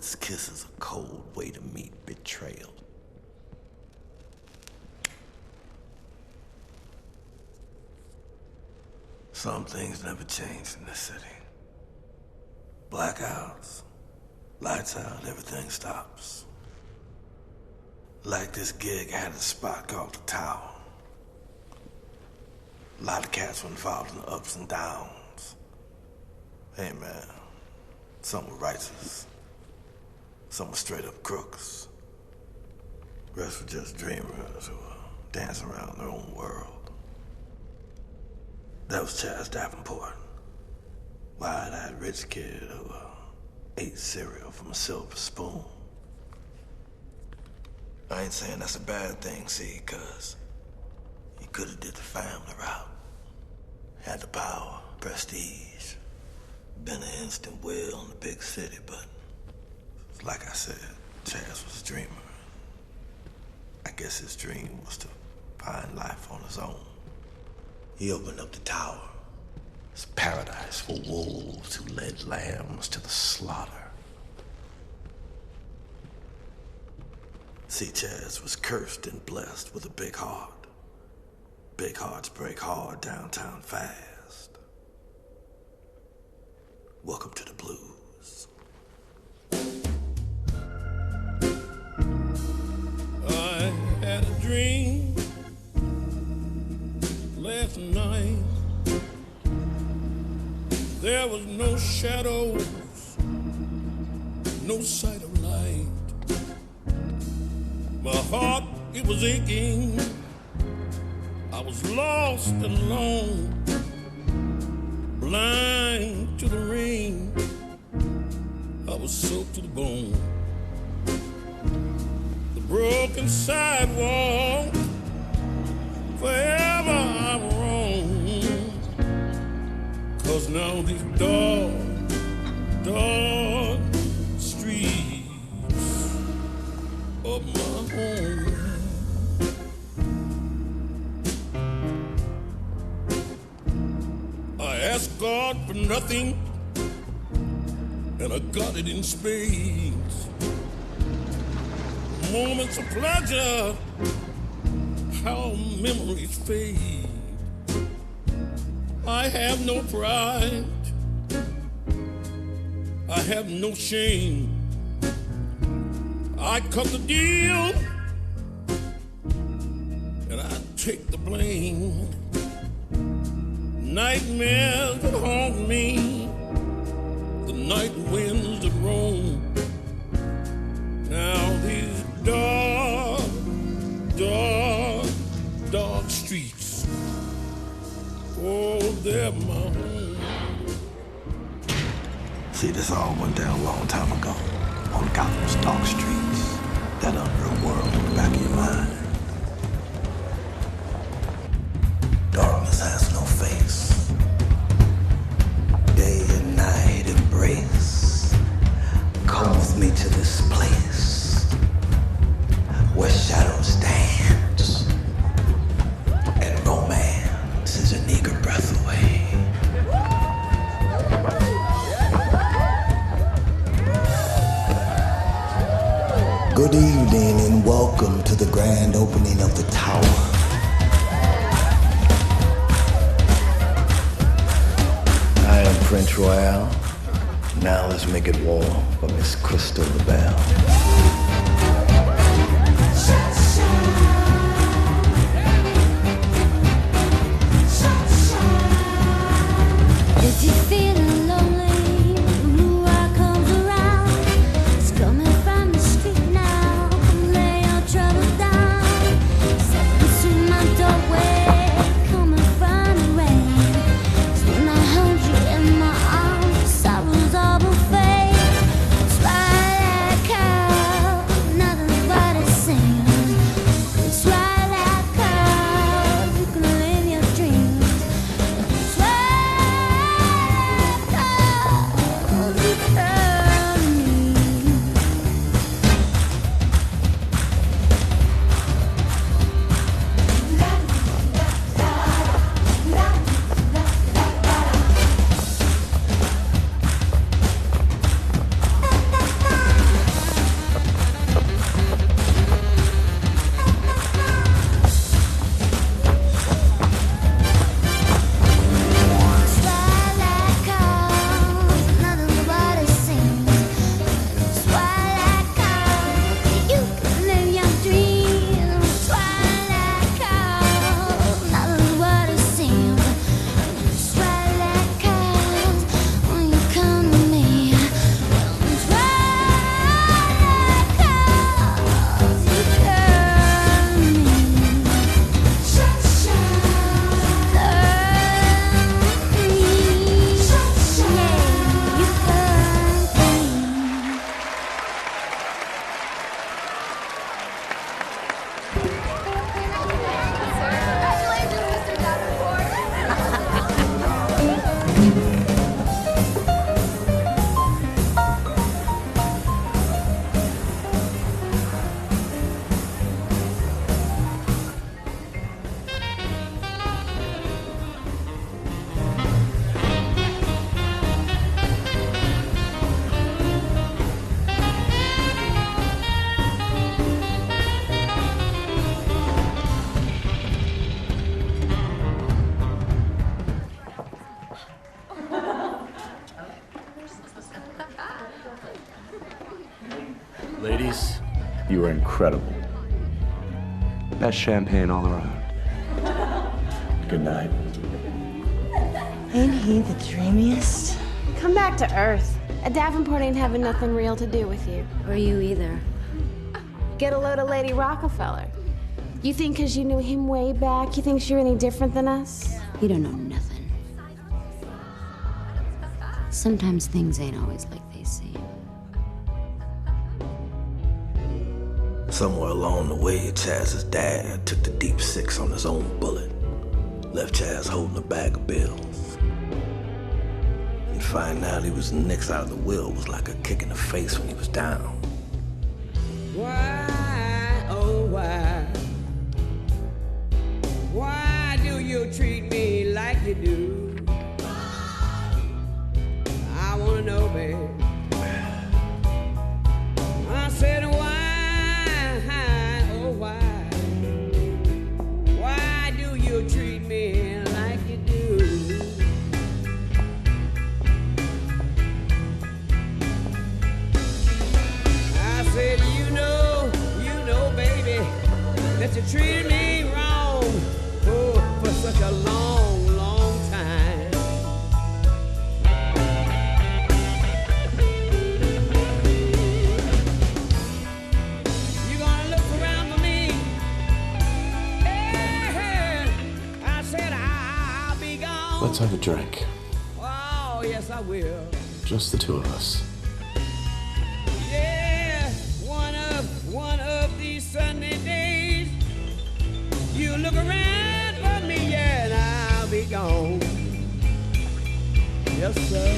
God's kiss is a cold way to meet betrayal. Some things never change in this city. Blackouts, lights out, everything stops. Like this gig had a spot called the Tower. A lot of cats were involved in the ups and downs. Hey man, some were righteous. Some were straight up crooks. The rest were just dreamers who were dancing around their own world. That was Chaz Davenport. Wide-eyed rich kid who ate cereal from a silver spoon. I ain't saying that's a bad thing, see, cuz he could've did the family route. Had the power, prestige, been an instant will in the big city, but like I said, Chaz was a dreamer. I guess his dream was to find life on his own. He opened up the Tower. It's paradise for wolves who led lambs to the slaughter. See, Chaz was cursed and blessed with a big heart. Big hearts break hard downtown fast. Welcome to the blues. I had a dream last night. There was no shadows, no sight of light. My heart, it was aching. I was lost and alone, blind to the rain. I was soaked to the bone. The broken sidewalk, forever I'm wrong. 'Cause now these dark streets of my home. I asked God for nothing, and I got it in spades. Moments of pleasure, how memories fade. I have no pride, I have no shame. I cut the deal, and I take the blame. Nightmares that haunt me, the night winds that roam. Now these dark streets, oh, they're my home. See, this all went down a long time ago on Gotham's dark streets, that underworld in the back of your mind. Darkness has no face. Day and night embrace. Come with me to this place where shadows dance and romance is an eager breath away. Good evening and welcome to the grand opening of the Tower. I am Prince Royale. Now let's make it warm for Miss Crystal LaBelle. If you feeling lonely, blue eye comes around. It's coming from the street now. Come lay your troubles down. Step into my doorway, coming from the rain. 'Cause when I hold you in my arms, sorrows all will fade. Twilight cow, nothing but a sing. Twilight cow, you can live your dreams. Twilight Ladies, you were incredible. Best champagne all around. Good night. Ain't he the dreamiest? Come back to Earth. A Davenport ain't having nothing real to do with you. Or you either. Get a load of Lady Rockefeller. You think because you knew him way back, you think you're any different than us? You don't know nothing. Sometimes things ain't always like they seem. Somewhere along the way, Chaz's dad took the deep six on his own bullet. Left Chaz holding a bag of bills. And finding out he was next out of the will was like a kick in the face when he was down. Why, oh why? Why do you treat me like you do? I wanna know, babe. I said why, oh why? Why do you treat me like you do? I said you know, baby, that you treated me wrong for such a long, long time. You gonna look around for me? Hey, I said I'll be gone. Let's have a drink. Oh, yes, I will. Just the two of us. Yeah, one of these Sunday days, you look around for me, yeah, and I'll be gone. Yes, sir.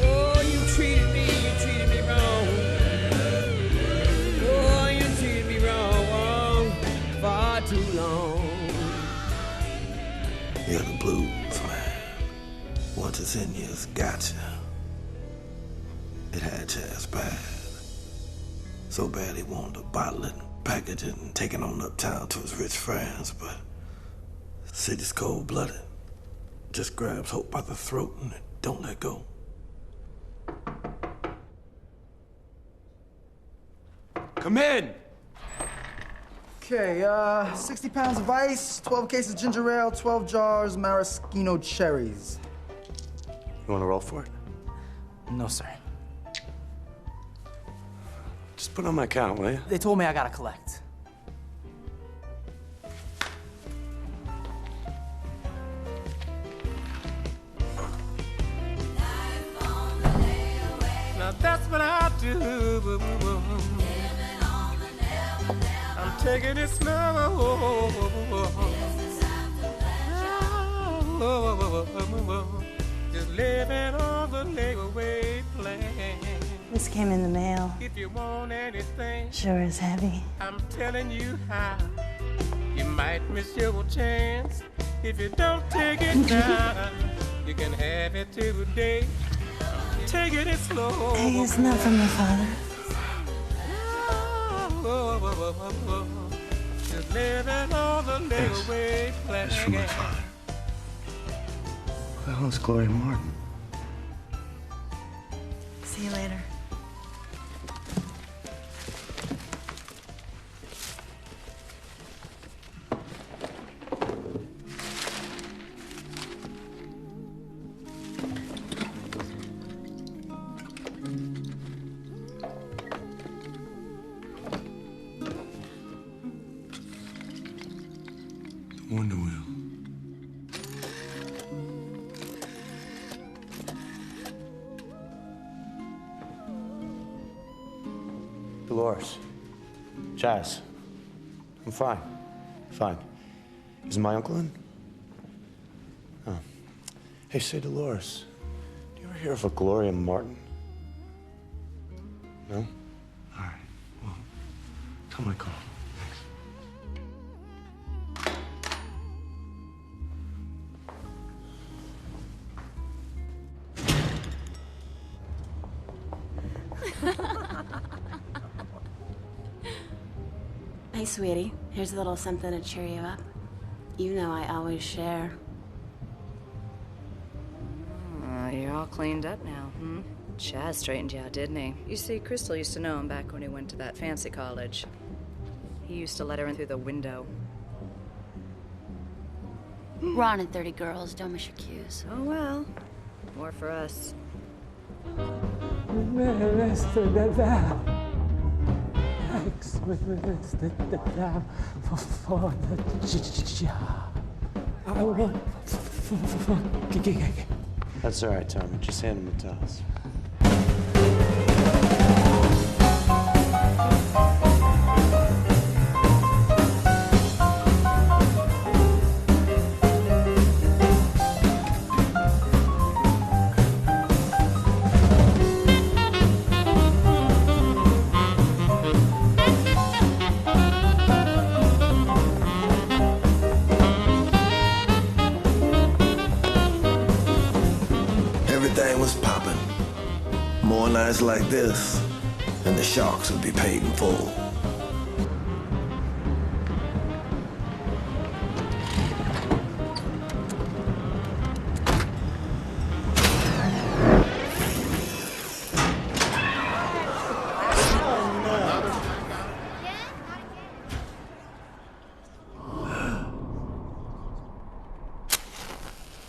Oh, you treated me wrong. Oh, you treated me wrong, far too long. Yeah, the blues, man. Once it's in you, it's got you. It had Chaz bad. So bad he wanted to bottle it, package it, and take it on uptown to his rich friends, but the city's cold-blooded. Just grabs Hope by the throat and don't let go. Come in! Okay, 60 pounds of ice, 12 cases ginger ale, 12 jars maraschino cherries. You want to roll for it? No, sir. Just put it on my account, will you? They told me I gotta collect. Now that's what I do. I'm taking it slow. Just living on the layaway plan. This came in the mail. If you want anything, Sure is heavy. I'm telling you how. You might miss your chance if you don't take it now. You can have it today. Take it slow. Hey, it's not from your father. Just living on the layaway plan. It's from my father. Who the hell is Gloria Martin? See you later. Wonder Wheel. Dolores. Chaz. I'm fine. Fine. Is my uncle in? Oh. Hey, say, Dolores, do you ever hear of a Gloria Martin? No? All right. Well, tell my call. Hey, sweetie, here's a little something to cheer you up. You know I always share. You're all cleaned up now, hmm? Chaz straightened you out, didn't he? You see, Crystal used to know him back when he went to that fancy college. He used to let her in through the window. Ron and 30 girls, don't miss your cues. Oh well, more for us. That's all right, Tommy. Just hand him the towels. Everything was popping. More nights like this, and the Sharks would be paid in full.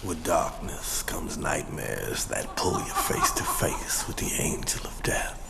With darkness comes nightmares that pull you face to face with the angel of death.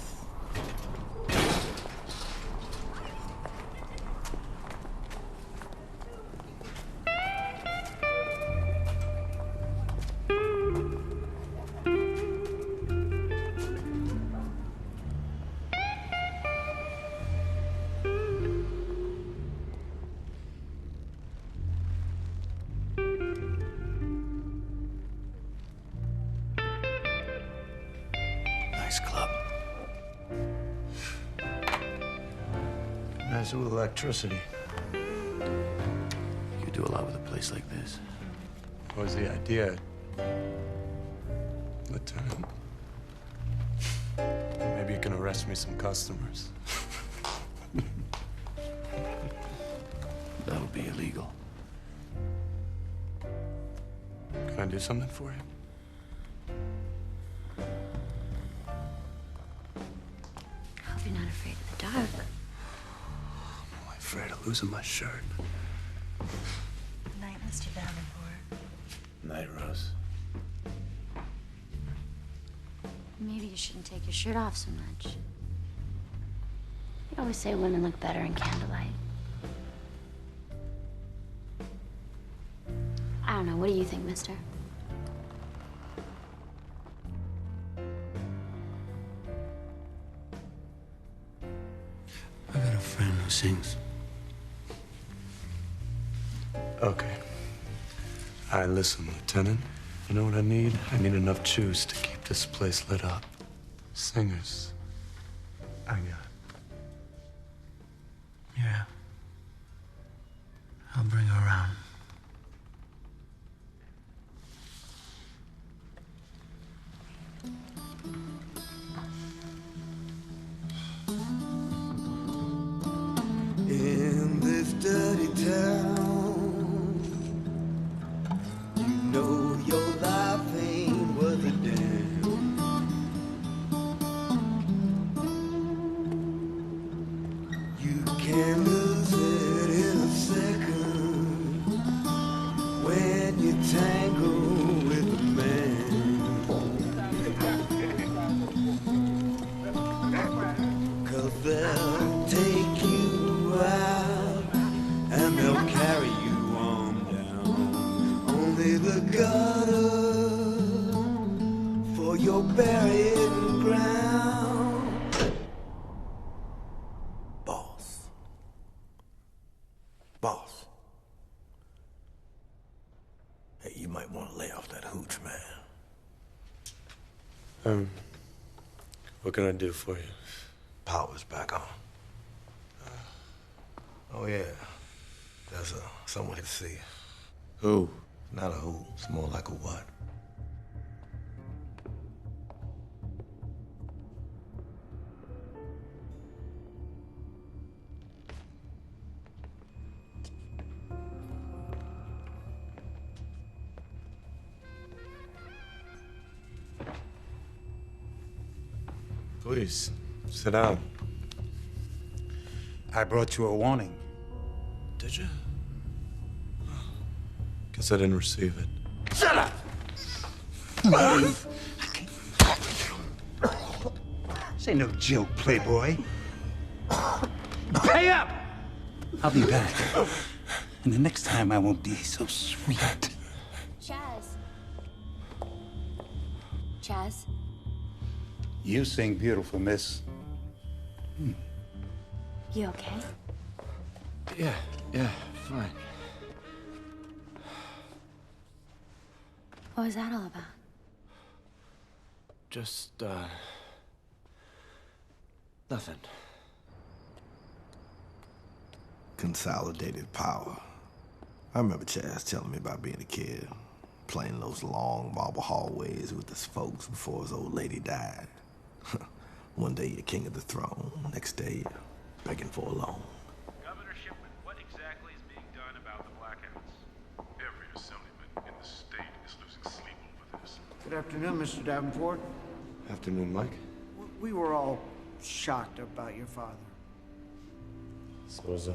Nice club. Nice with electricity. You do a lot with a place like this. What was the idea, Lieutenant? Maybe you can arrest me some customers. That would be illegal. Can I do something for you? I hope you're not afraid of the dark. I'm afraid of losing my shirt. Good night, Mr. Davenport. Night, Rose. Maybe you shouldn't take your shirt off so much. You always say women look better in candlelight. I don't know. What do you think, mister? I got a friend who sings. Okay. All right, listen, Lieutenant. You know what I need? I need enough juice to keep this place lit up. Singers. I got. Yeah. I'll bring her around. In this dirty town, you know your life ain't worth a damn. You can lose it in a second when you tangle with a man. 'Cause they'll take you out and they'll carry you on down. Only the gutter for your buried ground. Boss. Boss. Hey, you might want to lay off that hooch, man. What can I do for you? Power's back on. Oh, yeah. There's someone to see. Who? Not a who. It's more like a what. Please, sit down. I brought you a warning. Did you? Guess I didn't receive it. Shut up! This ain't no joke, playboy. Pay up! I'll be back. And the next time I won't be so sweet. Chaz? You sing beautiful, miss. You okay? Yeah, fine. What was that all about? Just, nothing. Consolidated power. I remember Chaz telling me about being a kid, playing those long marble hallways with his folks before his old lady died. One day you're king of the throne, next day you're begging for a loan. Governor Shipman, what exactly is being done about the blackouts? Every assemblyman in the state is losing sleep over this. Good afternoon, Mr. Davenport. Afternoon, Mike. We were all shocked about your father. So was I.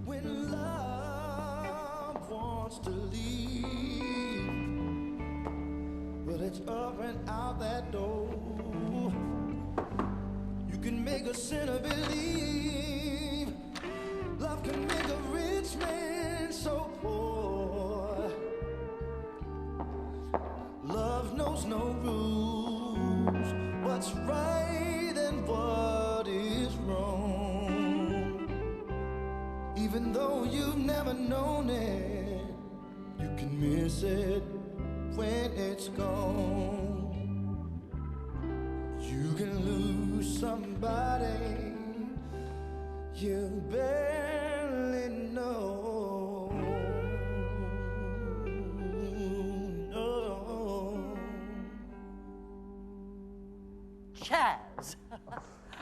When love wants to leave, but it's up and out that door. You can make a sinner believe love can make a rich man so poor. Love knows no rules, what's right and what is wrong. Even though you've never known it, you can miss it when it's gone. You can lose somebody you barely know. No. Chaz,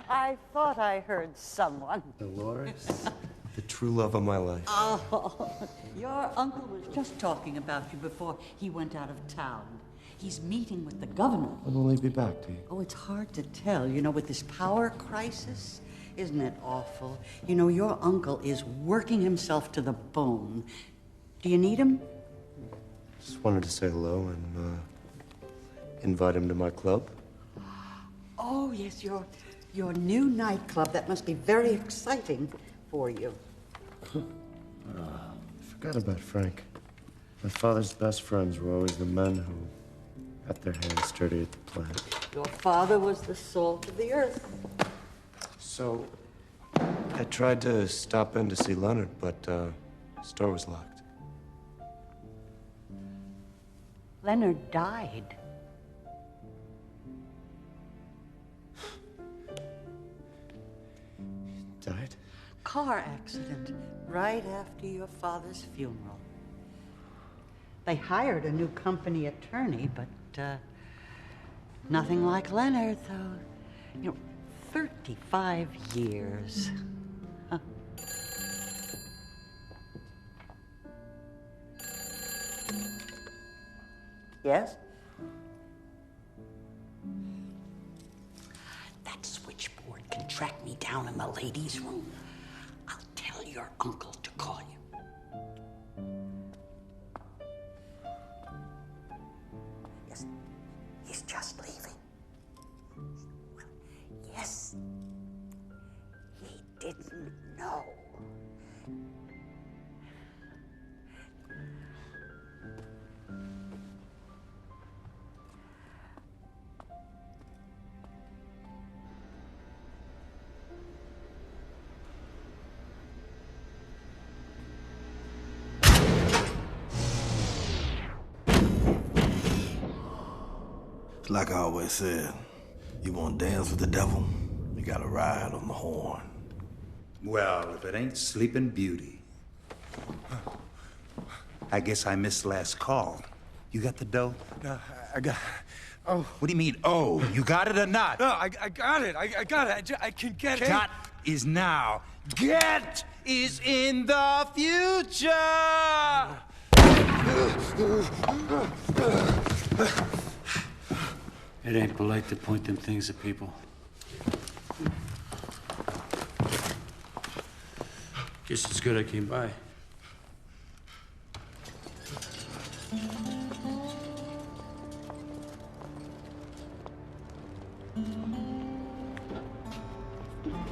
I thought I heard someone. Dolores, the true love of my life. Oh, your uncle was just talking about you before he went out of town. He's meeting with the governor. When will he be back, do you? Oh, it's hard to tell. You know, with this power crisis, isn't it awful? You know, your uncle is working himself to the bone. Do you need him? Just wanted to say hello and invite him to my club. Oh, yes, your new nightclub. That must be very exciting for you. Forgot about Frank. My father's best friends were always the men who got their hands dirty at the plant. Your father was the salt of the earth. So, I tried to stop in to see Leonard, but the store was locked. Leonard died. Died? Car accident right after your father's funeral. They hired a new company attorney, but nothing like Leonard, though. You know, 35 years. Huh. Yes? That switchboard can track me down in the ladies' room. I'll tell your uncle to call you. Yes, he's just leaving. Well, yes, he didn't know. It's like I always said, you want to dance with the devil, you gotta ride on the horn. Well, if it ain't Sleeping Beauty. I guess I missed last call. You got the dough? No, I got... Oh. What do you mean, oh? You got it or not? No, I got it. I got it. I can get it. Got is now. Get is in the future! It ain't polite to point them things at people. Guess it's good I came by.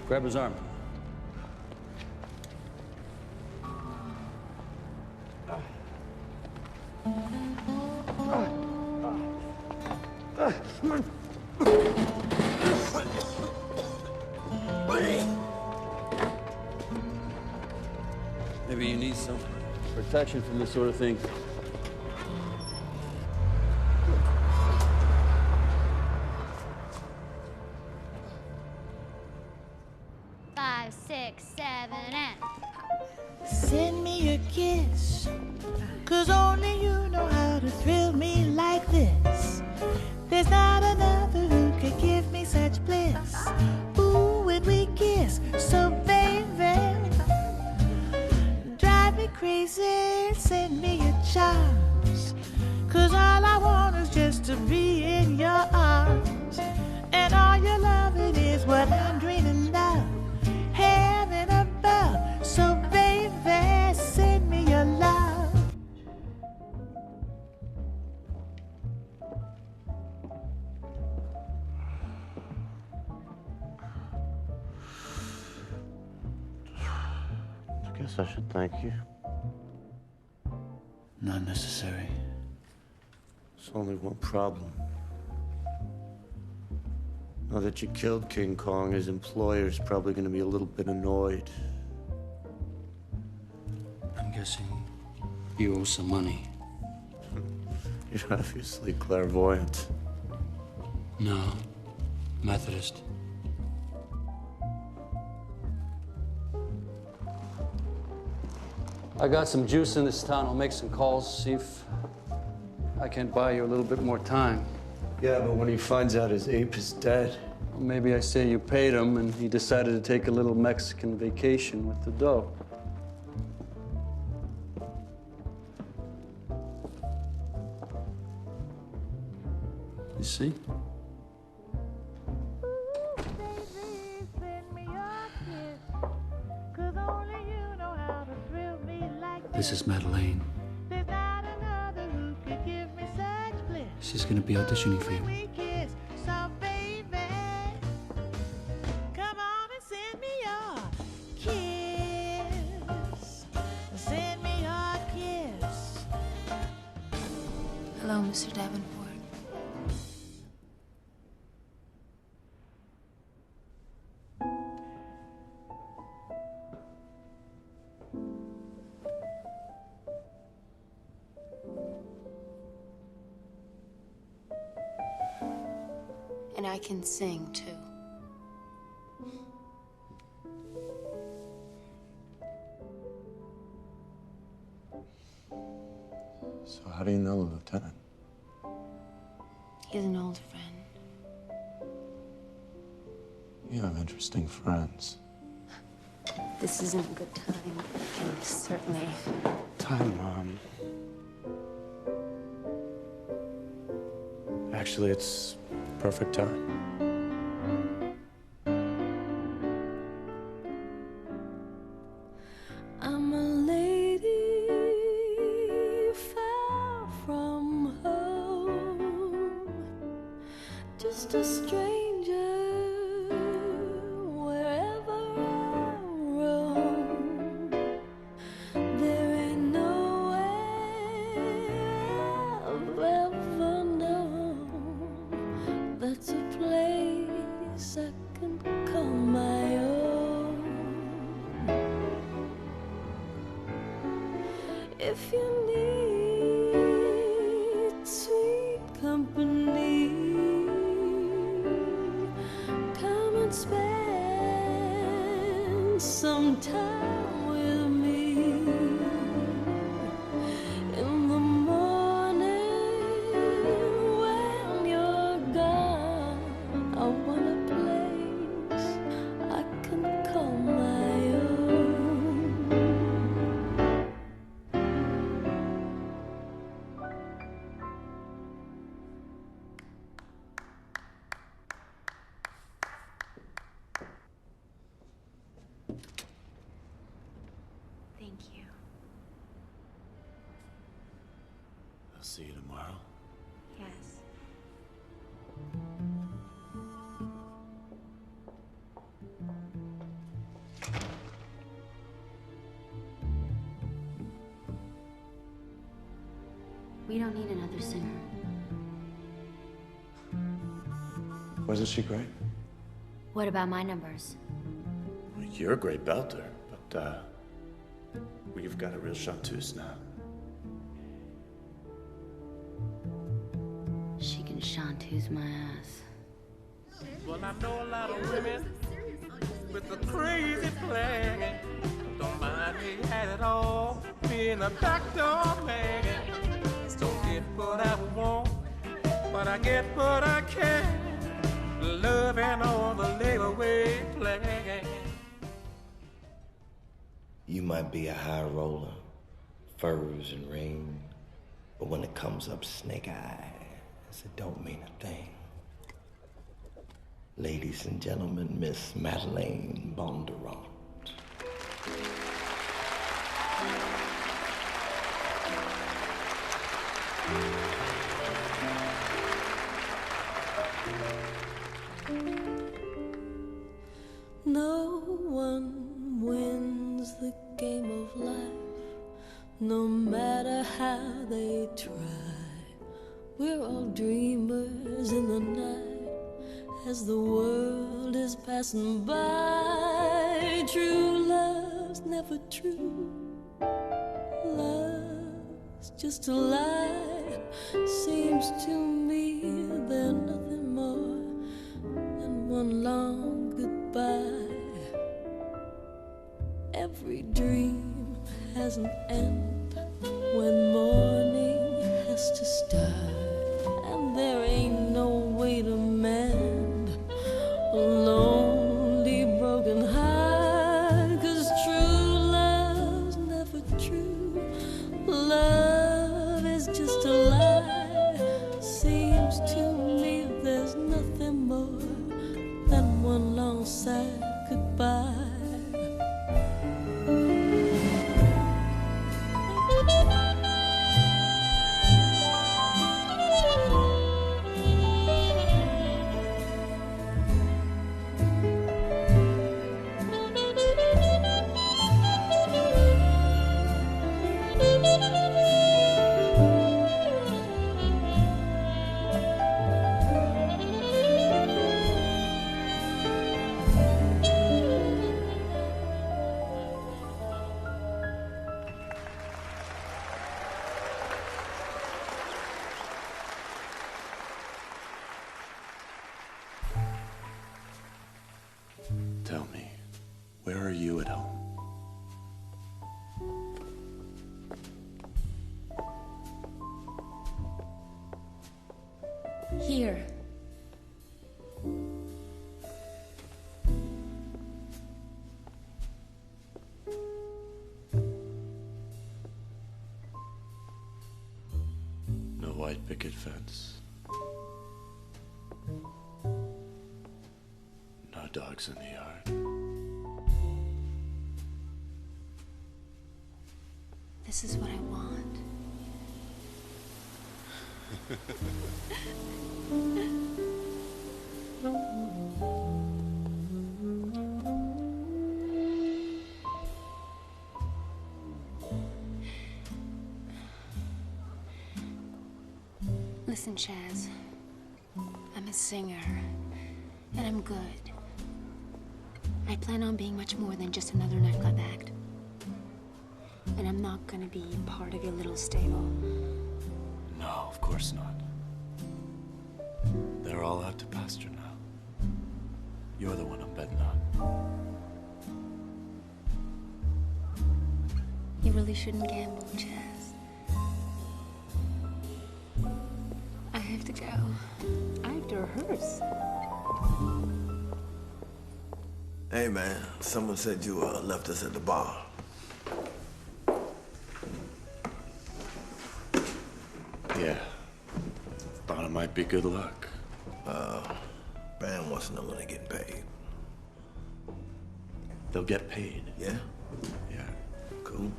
Grab his arm. Maybe you need some protection from this sort of thing. Five, six, seven, and Send me a kiss, 'cause only you know how to thrill me like this. There's not another who could give me such bliss. Ooh, when we kiss, so baby, drive me crazy, send me your charms, 'cause all I want is just to be in your arms. And all your loving is what I'm dreaming of, heaven above. So baby, send me your love. I guess I should thank you. Not necessary. There's only one problem. Now that you killed King Kong, his employer's probably gonna be a little bit annoyed. I'm guessing you owe some money. You're obviously clairvoyant. No, Methodist. I got some juice in this town. I'll make some calls, see if I can't buy you a little bit more time. Yeah, but when he finds out his ape is dead. Well, maybe I say you paid him and he decided to take a little Mexican vacation with the dough. You see? This is Madeleine. She's gonna be auditioning for you. Hello, Mr. Davenport. And I can sing, too. So how do you know the lieutenant? He's an old friend. You have interesting friends. This isn't a good time. And certainly. Time, Mom. Actually, it's perfect time. I'm a lady far from home, just a stranger wherever I roam. There ain't nowhere I've ever known that's a place I can call my own. If you need sweet company, come and spend some time with me. In the morning when you're gone, I want a place I can call my own. I'll see you tomorrow. Yes. We don't need another singer. Wasn't she great? What about my numbers? Well, you're a great belter, but, we've got a real chanteuse now. She can chanteuse my ass. Well, I know a lot of women with a crazy plan. Don't mind me at all, being a doctor man. Don't get what I want, but I get what I can. Loving all the layaway plan. You might be a high roller, furs and rain, but when it comes up snake eyes, it don't mean a thing. Ladies and gentlemen, Miss Madeleine Bondurant. No one wins the game of life, no matter how they try. We're all dreamers in the night as the world is passing by. True love's never true. Love's just a lie. Seems to me they're nothing more than one long goodbye. Every dream has an end when morning has to start, and there ain't no way to mend a lonely broken heart. 'Cause true love's never true. Love is just a lie. Seems to me there's nothing more than one long sad goodbye. Tell me, where are you at home? Here. No white picket fence. No dogs in the yard. This is what I want. Listen, Chaz. I'm a singer, and I'm good. I plan on being much more than just another nightclub act. And I'm not gonna be part of your little stable. No, of course not. They're all out to pasture now. You're the one I'm betting on. You really shouldn't gamble, Chaz. I have to go. I have to rehearse. Hey, man, someone said you left us at the bar. Yeah. Thought it might be good luck. Band wants to know when they're getting paid. They'll get paid. Yeah? Yeah. Cool.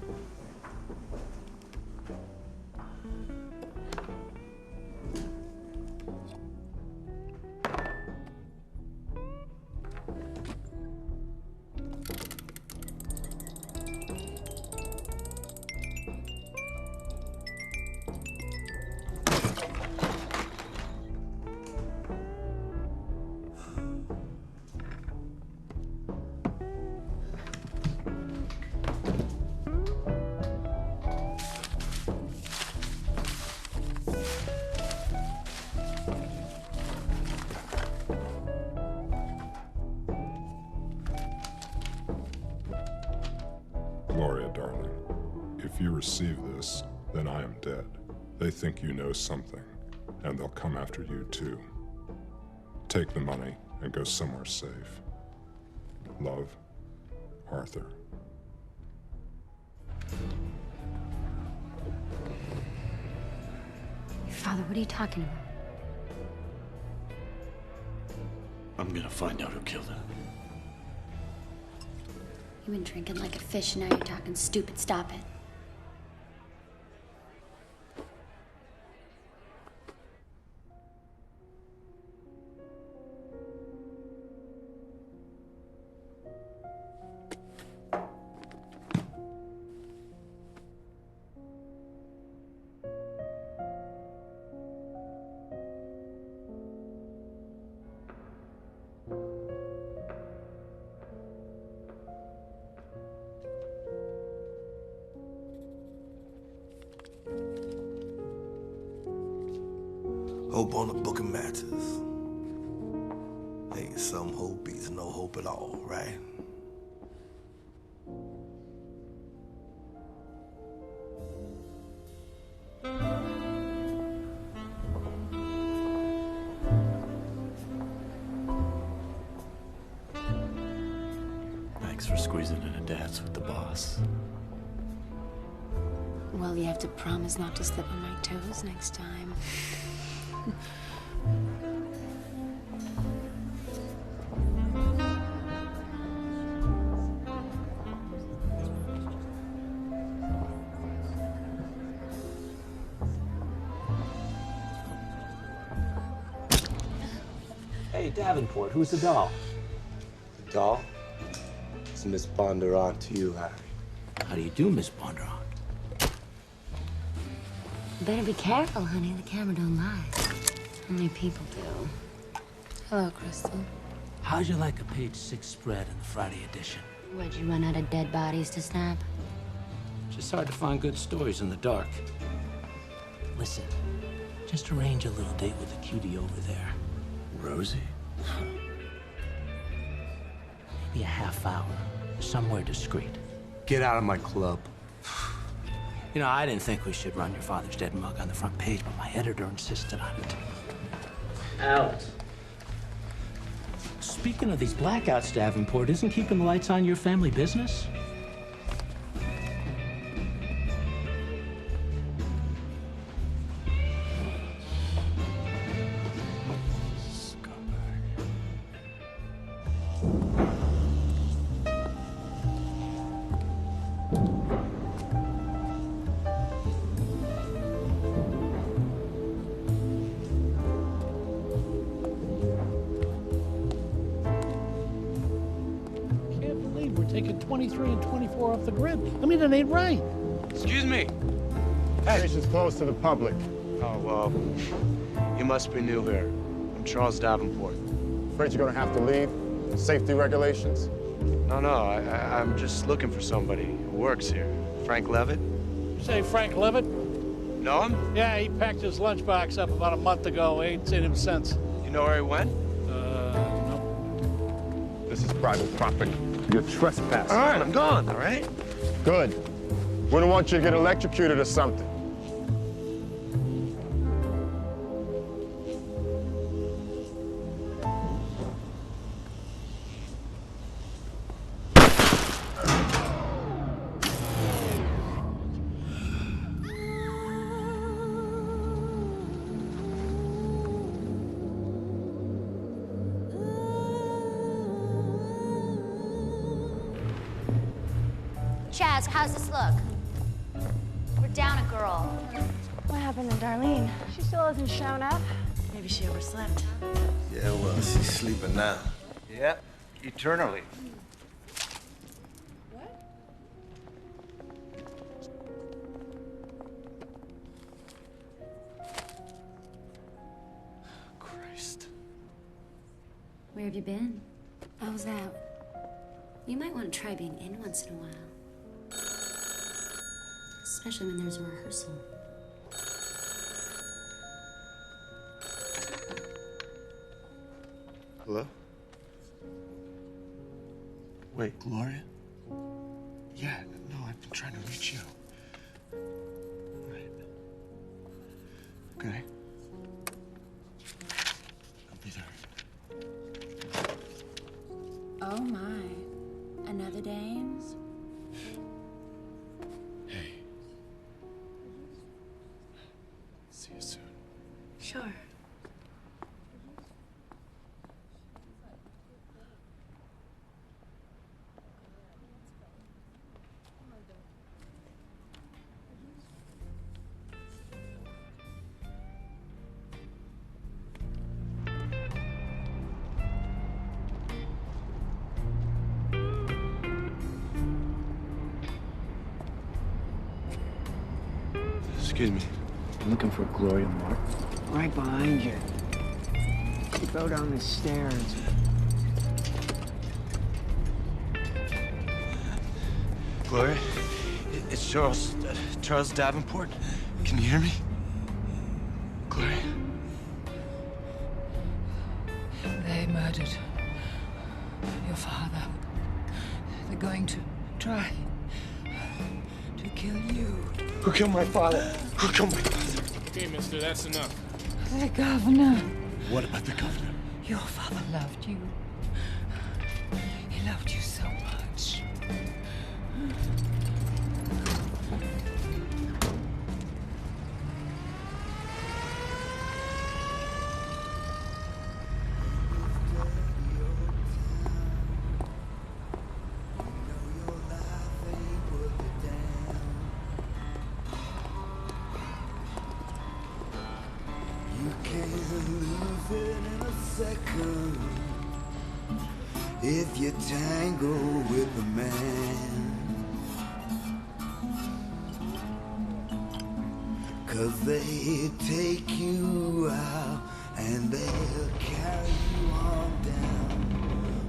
Gloria, darling, if you receive this, then I am dead. They think you know something, and they'll come after you too. Take the money and go somewhere safe. Love, Arthur. Father, what are you talking about? I'm gonna find out who killed her. You've been drinking like a fish, and now you're talking stupid. Stop it. Hope on the book of matches. Ain't some hope beats no hope at all, right? Thanks for squeezing in a dance with the boss. Well, you have to promise not to step on my toes next time. Hey, Davenport, who's the doll? The doll? It's Miss Bondurant to you, Harry. How do you do, Miss Bondurant? Better be careful, honey. The camera don't lie. Only people do. Hello, Crystal. How'd you like a page 6 spread in the Friday edition? What'd you run out of dead bodies to snap? Just hard to find good stories in the dark. Listen, just arrange a little date with a cutie over there. Rosie? Maybe a half hour, somewhere discreet. Get out of my club. You know, I didn't think we should run your father's dead mug on the front page, but my editor insisted on it. Out. Speaking of these blackouts, Davenport, isn't keeping the lights on your family business? Taking 23 and 24 off the grid. I mean, it ain't right. Excuse me. Hey. Station's closed to the public. Oh, well, you must be new here. I'm Charles Davenport. Afraid you're gonna have to leave? Safety regulations? No, I'm just looking for somebody who works here. Frank Levitt? Say Frank Levitt? Know him? Yeah, he packed his lunchbox up about a month ago. Ain't seen him since. You know where he went? No. This is private property. You're trespassing. All right, I'm gone, all right? Good. We don't want you to get electrocuted or something. Chaz, how's this look? We're down a girl. What happened to Darlene? She still hasn't shown up. Maybe she overslept. Yeah, well, she's sleeping now. Yeah, eternally. Christ. Where have you been? I was out. You might want to try being in once in a while. Especially when there's a rehearsal. Hello? Wait, Gloria? Yeah, no, I'm trying to reach you. Right. Okay? I'll be there. Oh my. Another dames? Hey. See you soon. Sure. Excuse me. I'm looking for Gloria Martin. Right behind you. You go down the stairs. Gloria, it's Charles Davenport. Can you hear me? Gloria? They murdered your father. They're going to try to kill you. Who killed my father? Who killed my father? Okay, mister, that's enough. The governor. What about the governor? Your father loved you. He loved you so much. If you tangle with a man, 'cause they take you out and they'll carry you on down.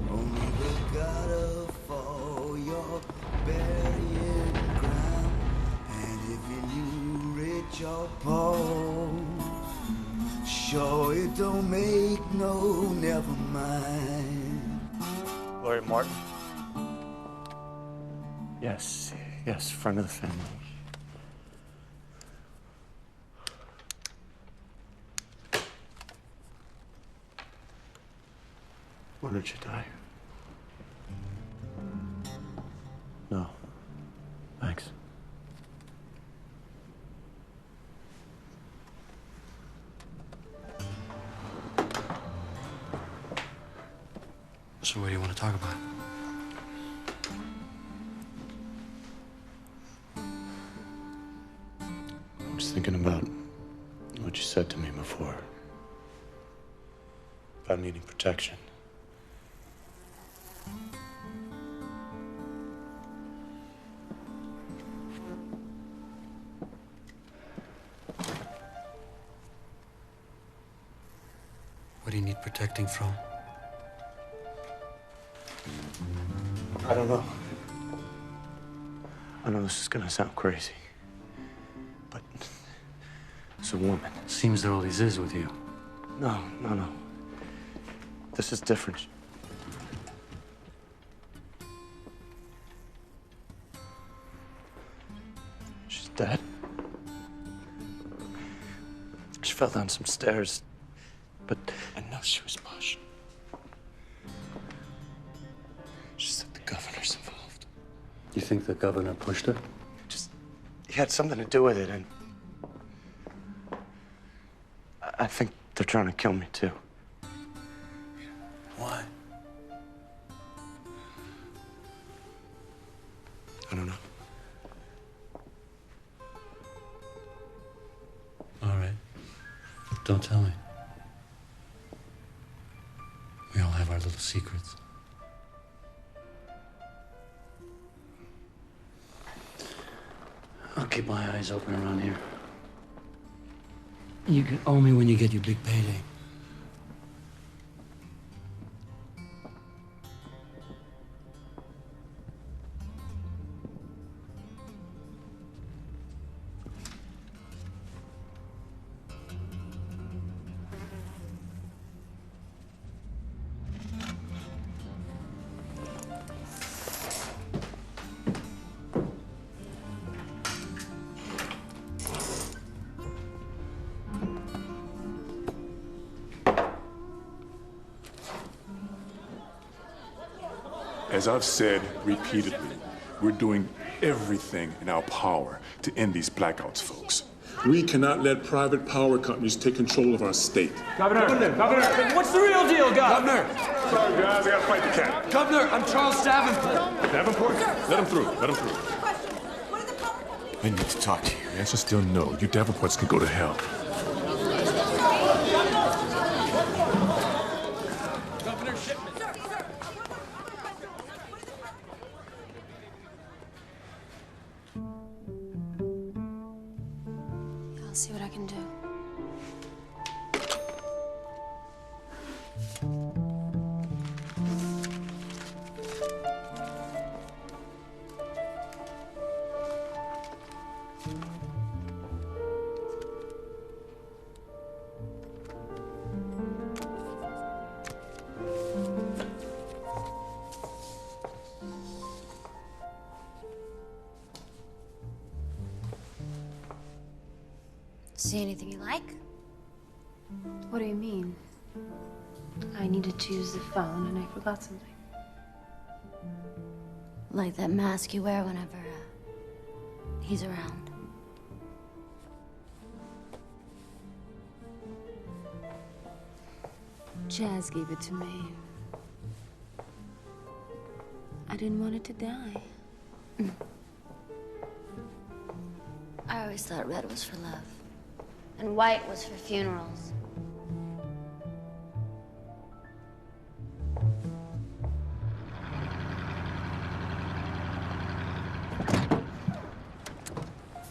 Only the gutter for your burying ground. And if you knew rich or poor, sure it don't make no never mind. Gloria Martin? Yes, friend of the family. When did she die? No. Thanks. So what do you want to talk about? I was thinking about what you said to me before. About needing protection. What do you need protecting from? I don't know. I know this is gonna sound crazy, but it's a woman. Seems there always is with you. No. This is different. She's dead. She fell down some stairs, but I know she was pushed. She said the governor's involved. You think the governor pushed her? He had something to do with it, and I think they're trying to kill me too. Why? I don't know. All right. Don't tell me. We all have our little secrets. I'll keep my eyes open around here. You can owe me when you get your big payday. As I've said repeatedly, we're doing everything in our power to end these blackouts, folks. We cannot let private power companies take control of our state. Governor! What's the real deal, Governor? Sorry, guys, I gotta fight the cat. Governor, I'm Charles Davenport. Davenport? Let him through. Let him through. I need to talk to you. The answer's still no. You Davenports can go to hell. Governor Shipman. I'll see what I can do. See anything you like? What do you mean? I needed to use the phone and I forgot something. Like that mask you wear whenever he's around. Jazz gave it to me. I didn't want it to die. I always thought red was for love. And white was for funerals.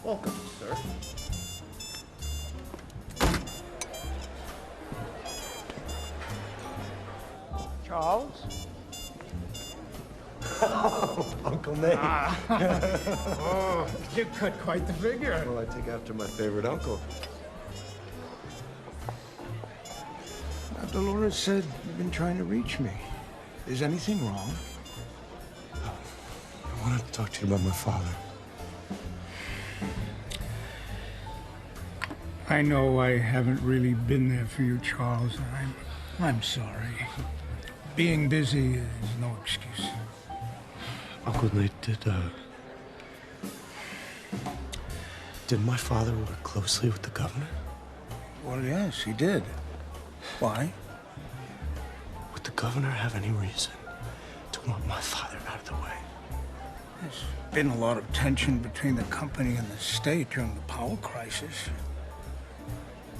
Welcome, sir. Charles? Oh, Uncle Nate. Oh, you cut quite the figure. Well, I take after my favorite uncle. Dolores said you've been trying to reach me. Is anything wrong? I wanted to talk to you about my father. I know I haven't really been there for you, Charles. I'm sorry. Being busy is no excuse. Uncle Nate, did my father work closely with the governor? Well, yes, he did. Why? Would the governor have any reason to want my father out of the way? There's been a lot of tension between the company and the state during the power crisis.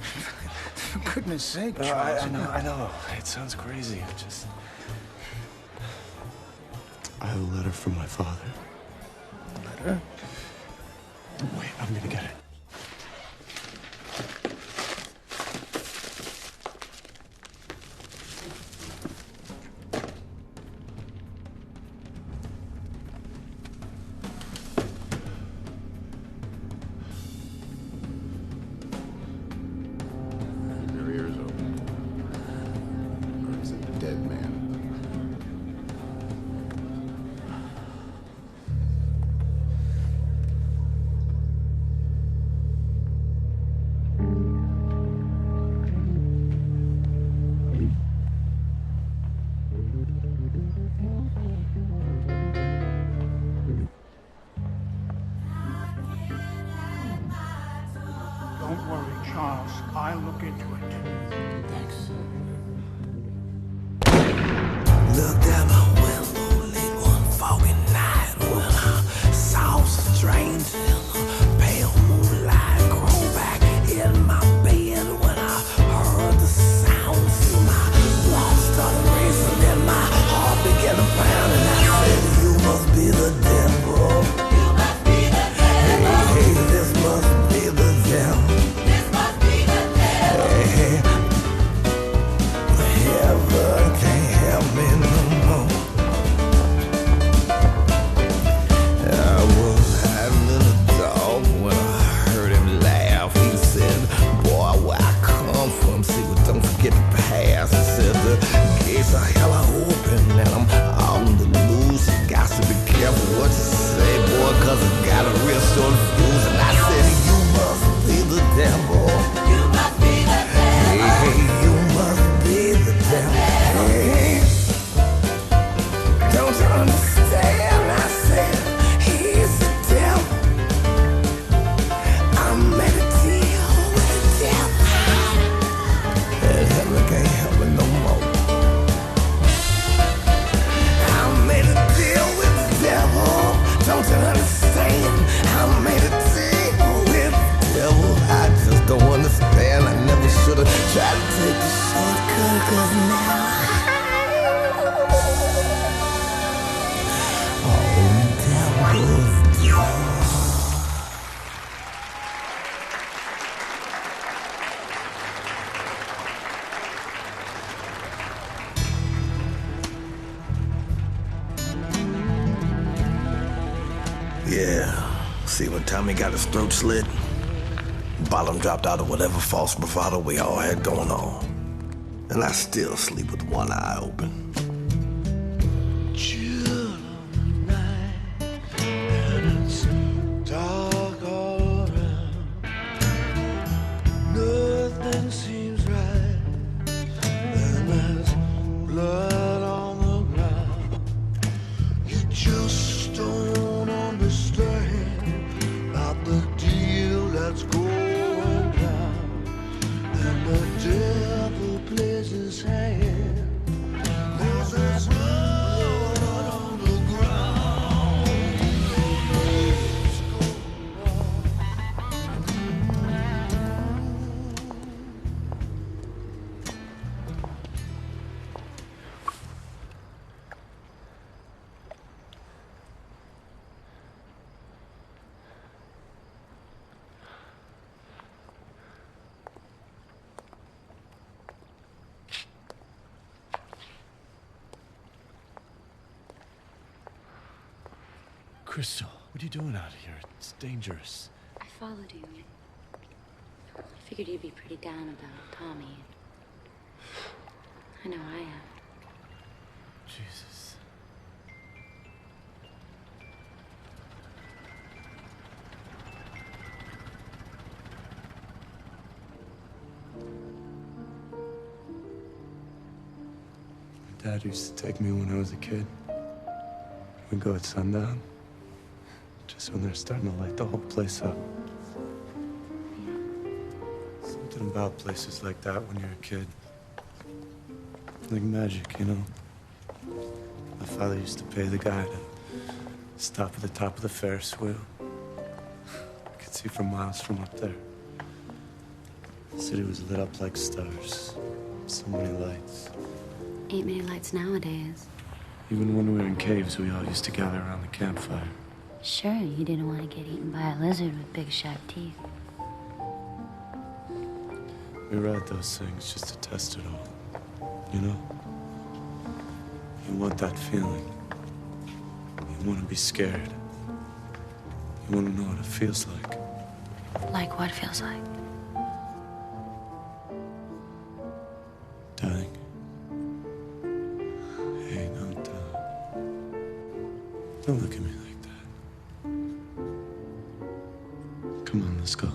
For goodness sake, Charles. I know. It sounds crazy. I have a letter from my father. A letter? Wait, I'm gonna get it. Don't worry, Charles. I'll look into it. Thanks. Looked out my window late one foggy night when I saw some strange in the pale moonlight. Crawled back in my bed when I heard the sound. See my blood started racing and my heart began to pound. And I said, "You must be the devil. You must be the devil. Hey, this must be the devil. This must be the devil. Hey, heaven can't help me no more." I was hiding in the dark when I heard him laugh. He said, "Boy, where I come from, see, but don't forget the past." He said, "The gates of hell are open and I'm on the loose. You got to be careful what you say, boy, cause I got a real sort of fuse." And I said, "You must be the devil. You must be the devil. Hey, you must be the devil. Hey, don't you understand? See, when Tommy got his throat slit, bottom dropped out of whatever false bravado we all had going on. And I still sleep with one eye open. Crystal, what are you doing out here? It's dangerous. I followed you. I figured you'd be pretty down about Tommy. I know I am. Jesus. My dad used to take me when I was a kid. We'd go at sundown. Just when they're starting to light the whole place up. Something about places like that when you're a kid. Like magic, you know? My father used to pay the guy to stop at the top of the Ferris wheel. I could see for miles from up there. The city was lit up like stars. So many lights. Ain't many lights nowadays. Even when we were in caves, we all used to gather around the campfire. Sure, you didn't want to get eaten by a lizard with big sharp teeth. We ride those things just to test it all. You know? You want that feeling. You want to be scared. You want to know what it feels like. Like what feels like? Dying. Hey, don't look at me like that. Come on, let's go.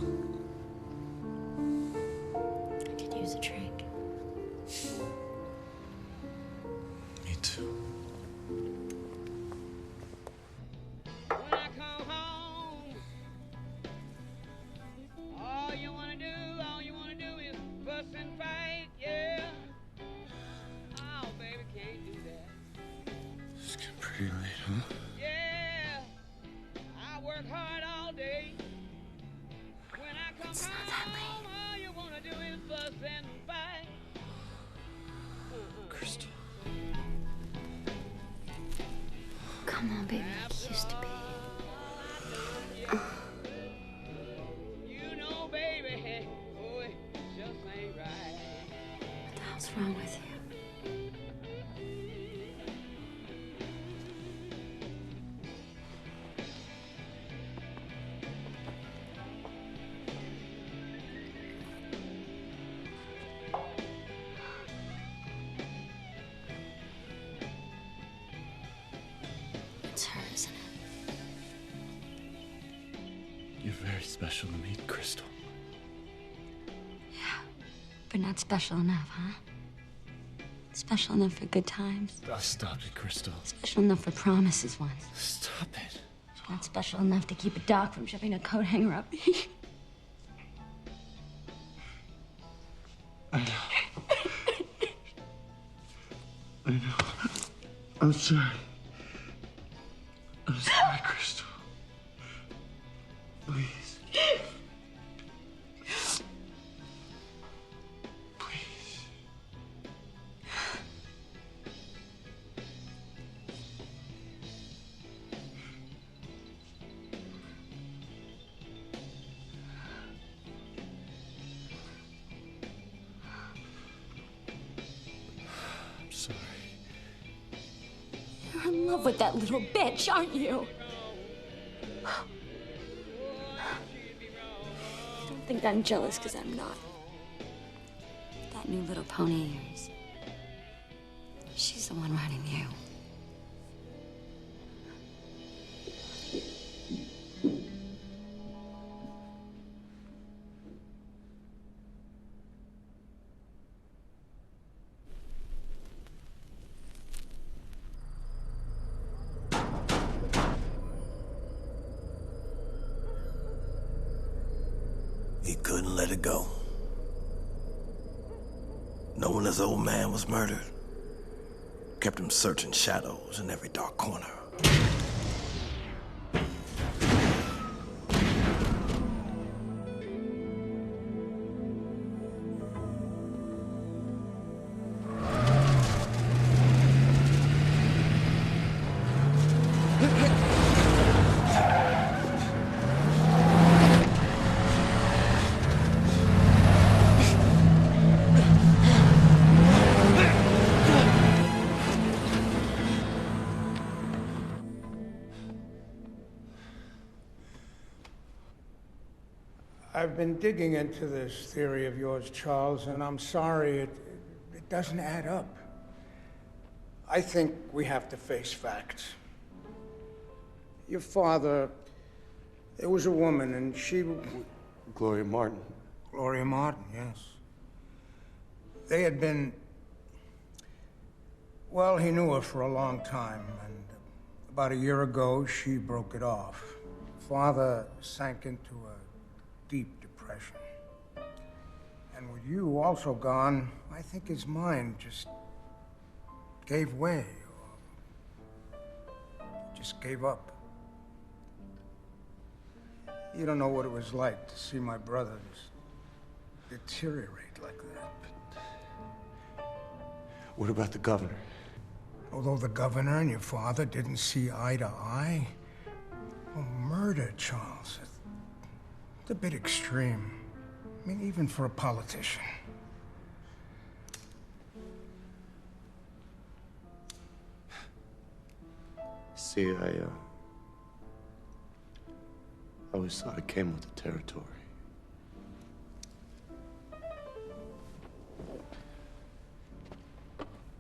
I could use a drink. Me too. All you wanna do is fuss and fight, yeah. Oh, baby, can't do that. It's getting pretty late, huh? Yeah, I work hard all day. When I come It's not that home, all you wanna do is fuss and fight. Crystal. Come on, baby, like you used to be. You know, baby, boy, it just ain't right. What the hell's wrong with you? It's her, isn't it? You're very special to me, Crystal. Yeah, but not special enough, huh? Special enough for good times. Oh, stop it, Crystal. Special enough for promises once. Stop it. Not special enough to keep a dog from shoving a coat hanger up me. I know. I know. I'm sorry. I'm sorry, Crystal. Please. Please. I'm sorry. You're in love with that little bitch, aren't you? think I'm jealous because I'm not. That new little pony of yours. She's the one riding you. He couldn't let it go. Knowing his old man was murdered kept him searching shadows in every dark corner. I've been digging into this theory of yours, Charles, and I'm sorry, it doesn't add up. I think we have to face facts. Your father, there was a woman, and she... Gloria Martin. Gloria Martin, yes. They had been... Well, he knew her for a long time, and about a year ago, she broke it off. Father sank into a deep depression. And with you also gone, I think his mind just gave way, or just gave up. You don't know what it was like to see my brothers deteriorate like that. What about the governor? Although the governor and your father didn't see eye to eye, well, murder, Charles, it's a bit extreme. I mean, even for a politician. See, I always thought it came with the territory.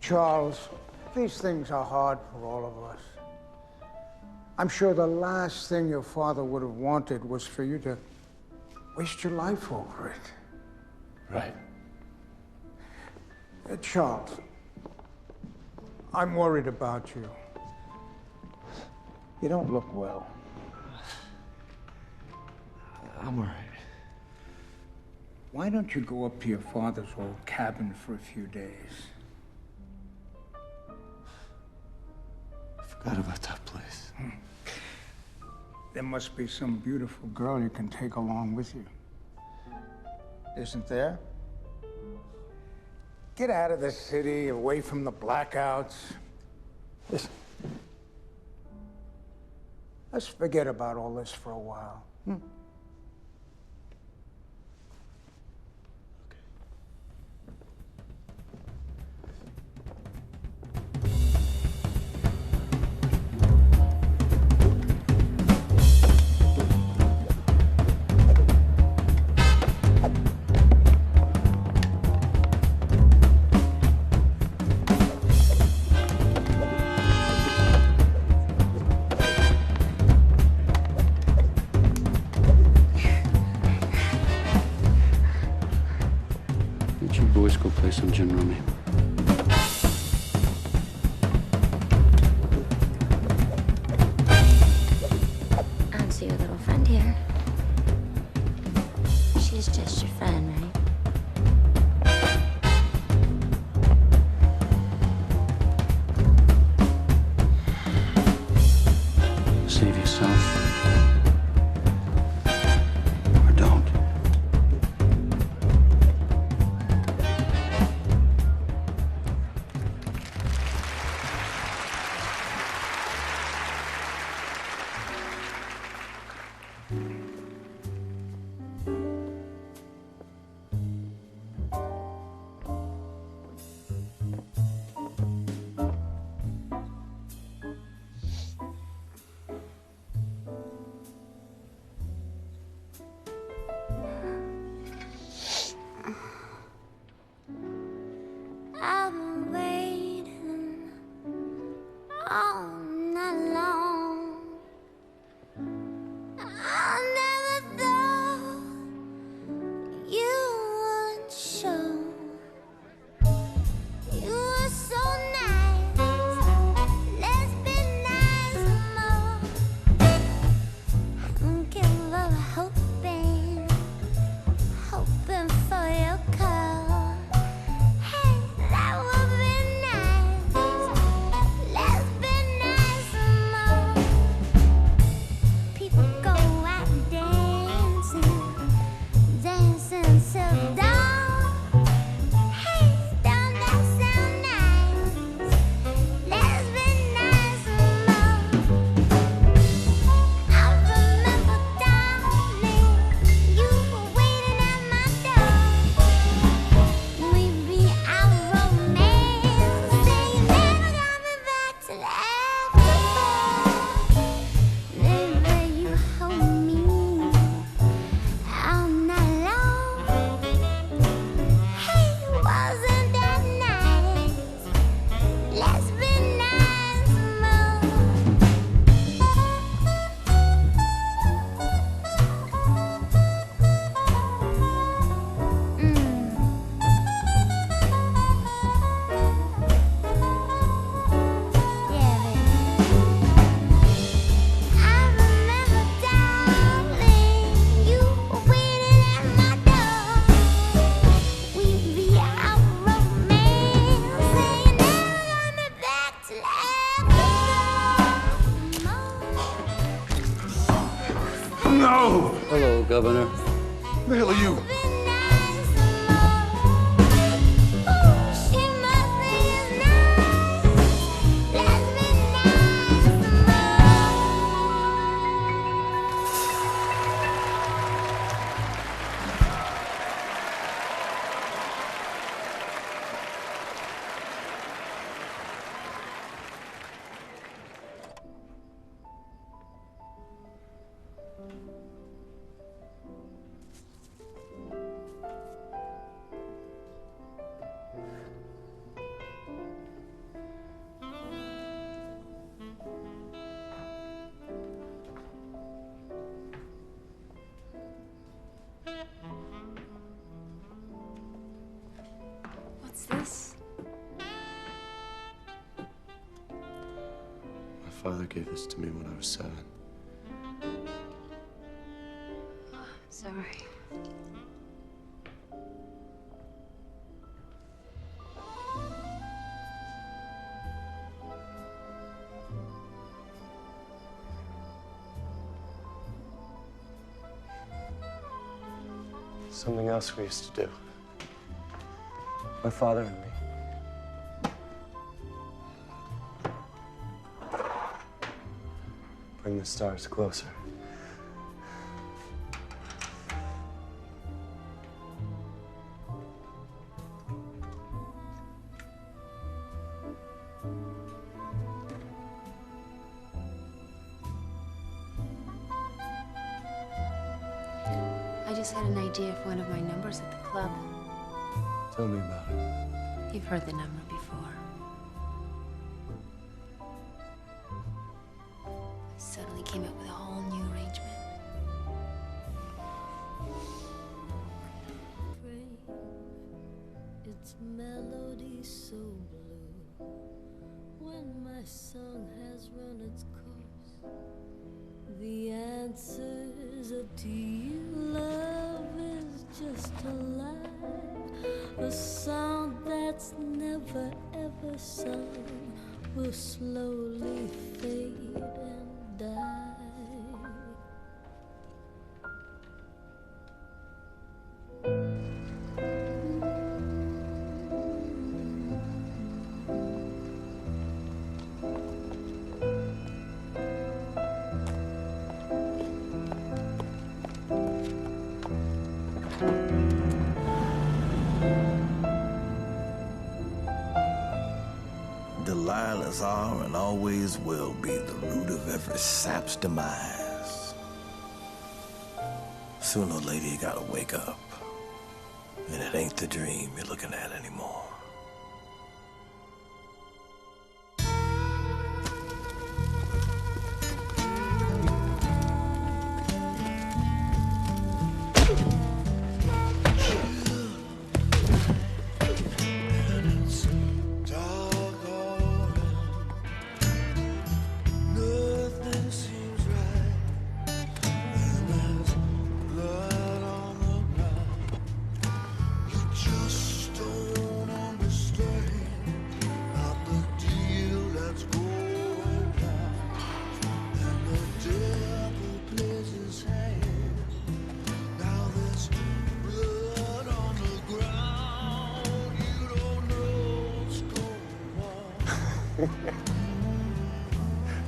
Charles, these things are hard for all of us. I'm sure the last thing your father would have wanted was for you to waste your life over it. Right. Charles, I'm worried about you. You don't look well. I'm all right. Why don't you go up to your father's old cabin for a few days? I forgot about that place. There must be some beautiful girl you can take along with you. Isn't there? Get out of the city, away from the blackouts. Listen. Let's forget about all this for a while. Boys, go play some gin rummy. I don't see your little friend here. She's just your friend, right? Save yourself. Or don't. all night long. I never thought you would show. You were so nice. Let's be nice more. Don't give up hoping for your call. Hey, that would be nice. Let's be nice more. People go out dancing till dawn. Hey, don't that sound nice? Let's be nice more. I remember, darling, you were waiting at my door. We'd be out romancing, never coming back till after 4. Baby, you hold me all night long. Hey, wasn't that nice? Let's be nice more. I remember, darling, you were waiting at my door. We'd be out romancing, never coming back till after. No! Hello, Governor. The hell are you? She must be as nice. Let's be nice What's this? My father gave this to me when I was 7. Sorry. Something else we used to do. My father and me. Bring the stars closer. I just had an idea for one of my numbers at the club. Tell me about it. You've heard the number before. I suddenly came up with a whole new arrangement. Its melody so blue. When my song has run its course, the answers are to you. Love is just a lie, a sound that's never ever sung will slowly fade and die. Delilahs are and always will be the root of every sap's demise. Sooner or later, you gotta wake up. And it ain't the dream you're looking at anymore.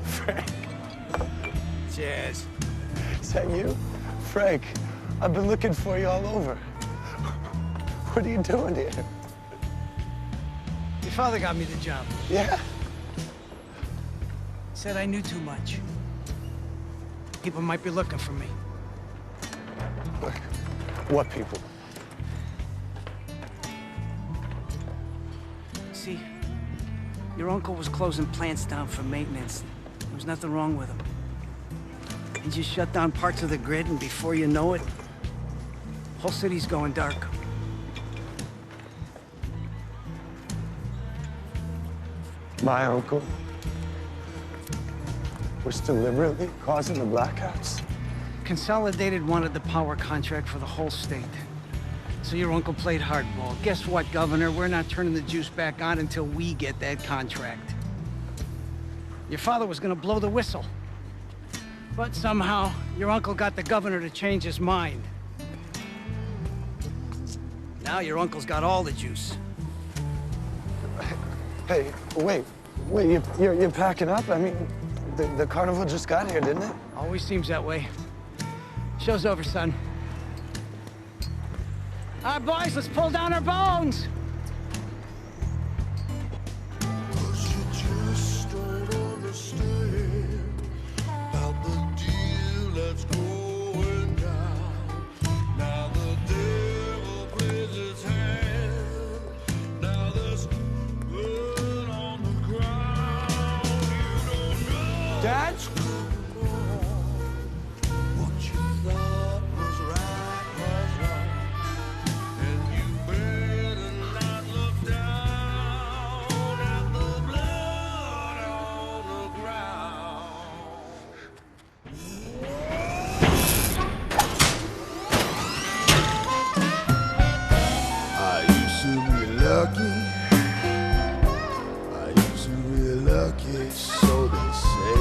Frank. Cheers. Is that you? Frank, I've been looking for you all over. What are you doing here? Your father got me the job. Yeah? Said I knew too much. People might be looking for me. What people? See, your uncle was closing plants down for maintenance. There was nothing wrong with him. He just shut down parts of the grid, and before you know it, the whole city's going dark. My uncle was deliberately causing the blackouts? Consolidated wanted the power contract for the whole state. So your uncle played hardball. Guess what, Governor? We're not turning the juice back on until we get that contract. Your father was gonna blow the whistle. But somehow, your uncle got the governor to change his mind. Now your uncle's got all the juice. Hey, wait, you're packing up? I mean, the carnival just got here, didn't it? Always seems that way. Show's over, son. All right, boys, let's pull down our bones. Dad? So they say.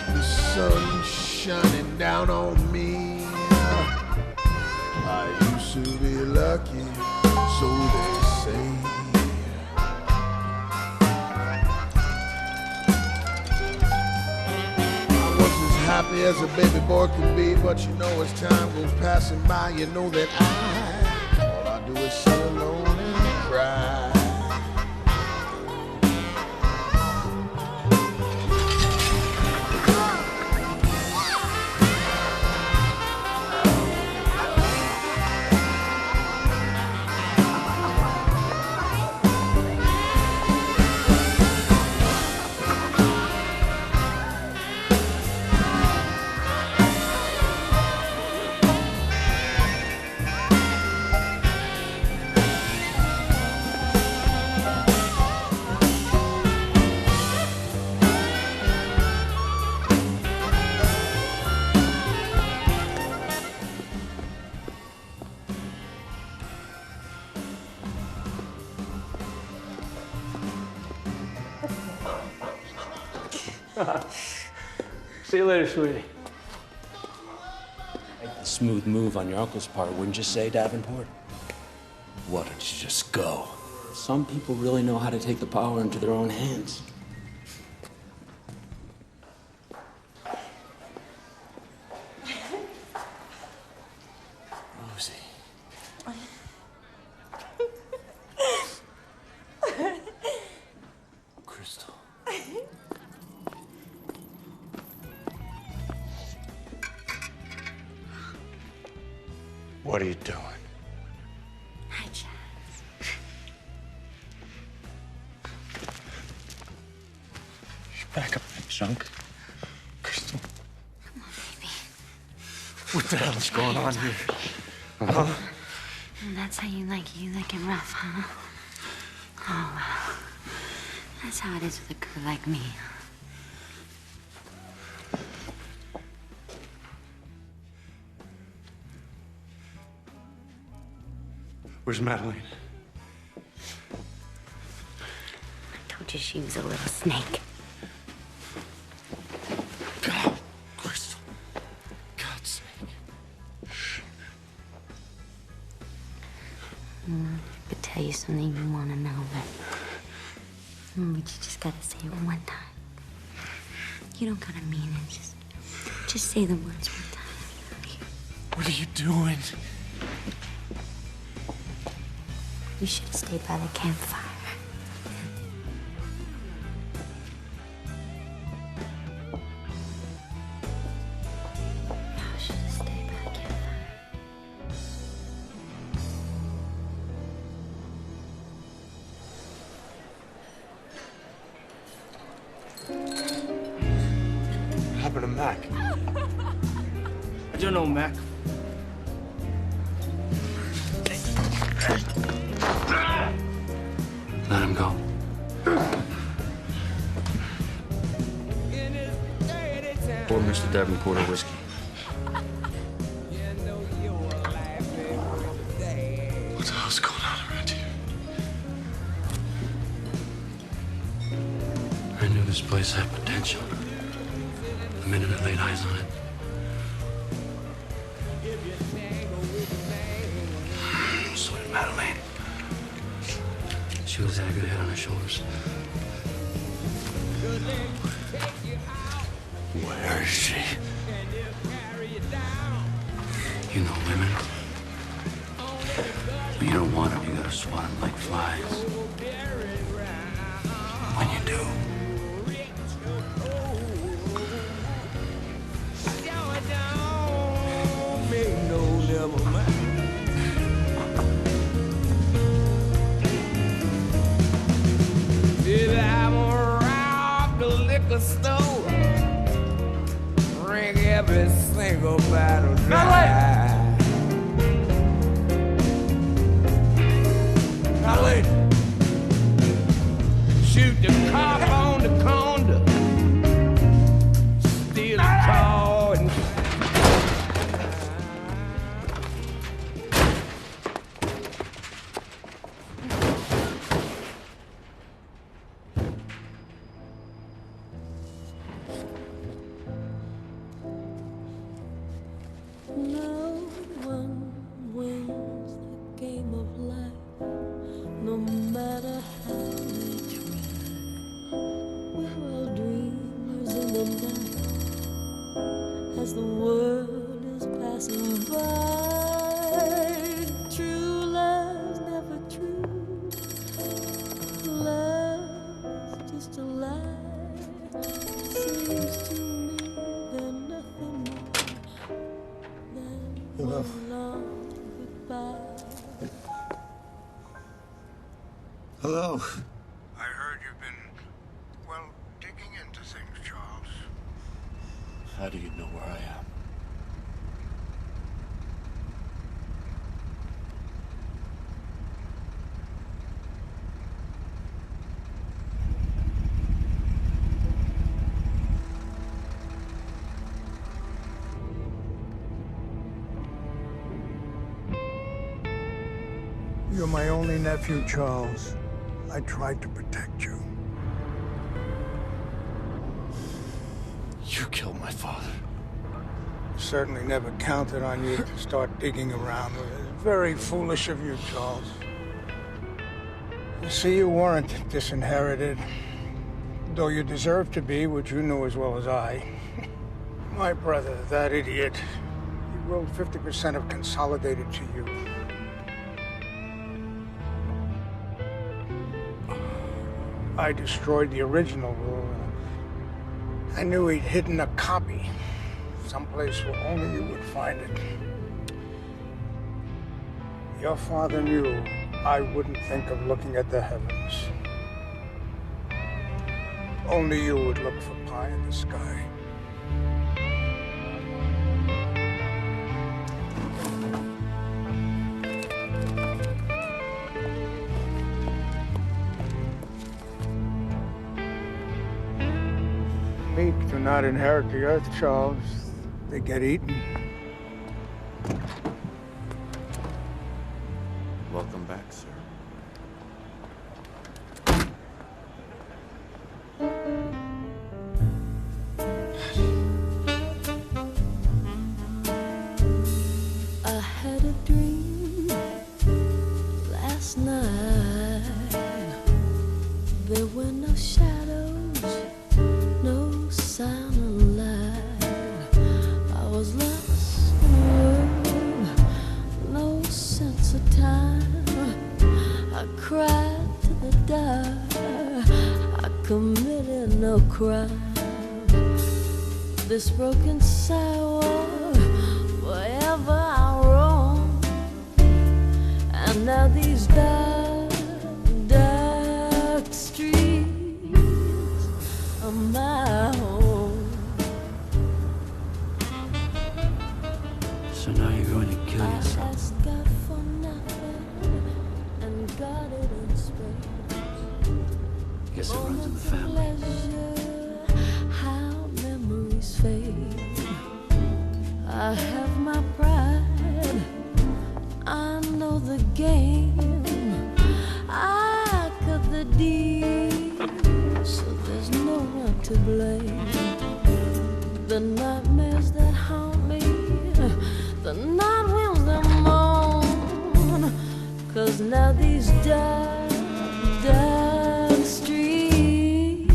The sun shining down on me. I used to be lucky, so they say. I was as happy as a baby boy could be, but you know as time goes passing by, you know that all I do is sit alone and cry. See you later, sweetie. A smooth move on your uncle's part, wouldn't you say, Davenport? Why don't you just go? Some people really know how to take the power into their own hands. Rosie. Crystal. What are you doing? Hi, Chaz. Back up that junk. Crystal. Come on, baby. What the hell is going on here? Huh? And that's how you like it. You like it rough, huh? Oh, wow. That's how it is with a girl like me. Where's Madeline? I told you she was a little snake. God, Crystal. God's sake. could tell you something you want to know, but you just gotta say it one time. You don't gotta mean it. Just say the words one time. What are you doing? You should have stayed by the campfire. What happened to Mac? I don't know, Mac. Let him go. Pour Mr. Davenport a whiskey. What the hell's going on around here? I knew this place had potential. The minute I laid eyes on it. So did Madeline. She always had a good head on her shoulders. Where is she? You know women. When you don't want them, you gotta swat them like flies. When you do. Baby, I'm around the liquor store. Drink every single bottle dry. Madeline! Shoot the cop on the corner. Steal the car and No one wins the game of life, no matter how they try. We're all dreamers in the night, as the world is passing by. True love's never true. Love's just a lie. Seems to me they're nothing more. Hello. Hello. I heard you've been, well, digging into things, Charles. How do you know where I am? You're my only nephew, Charles. I tried to protect you. You killed my father. Certainly never counted on you to start digging around. It's very foolish of you, Charles. You see, you weren't disinherited, though you deserved to be, which you knew as well as I. My brother, that idiot, he willed 50% of Consolidated to you. I destroyed the original will. I knew he'd hidden a copy, someplace where only you would find it. Your father knew I wouldn't think of looking at the heavens. Only you would look for pie in the sky. Meek do not inherit the earth, Charles. They get eaten. Welcome back, sir. I had a dream were no shadows, no sign of light. I was lost in a world, no sense of time. I cried to the dark, I committed no crime. This broken sidewalk, forever I roam, and now these dark, dark streets are my home. So now you're going to kill I yourself. asked God for nothing and got it in spades. Guess it runs in the family. How memories fade. I have my pride, I know the game, I cut the deal, so there's no one to blame. The nightmares that haunt me, the night winds that moan, 'cause now these dark, dark streets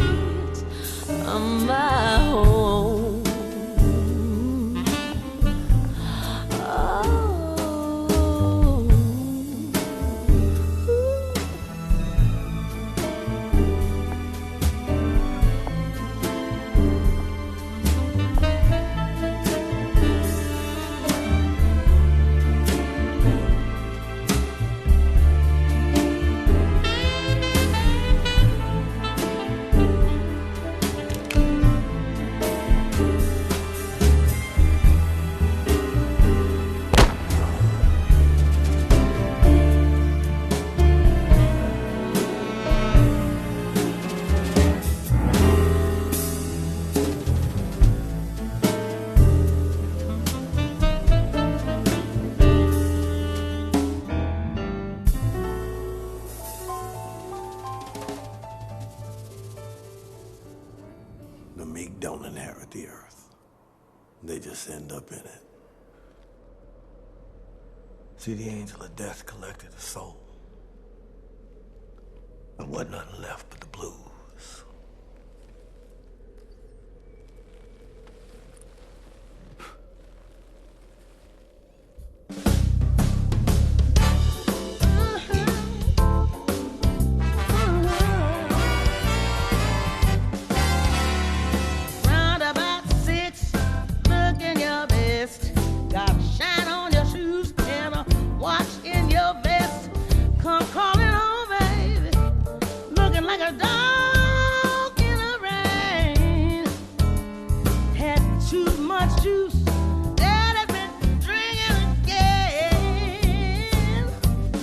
are my home. The meek don't inherit the earth. They just end up in it. See, the angel of death collected a soul. There wasn't nothing left but the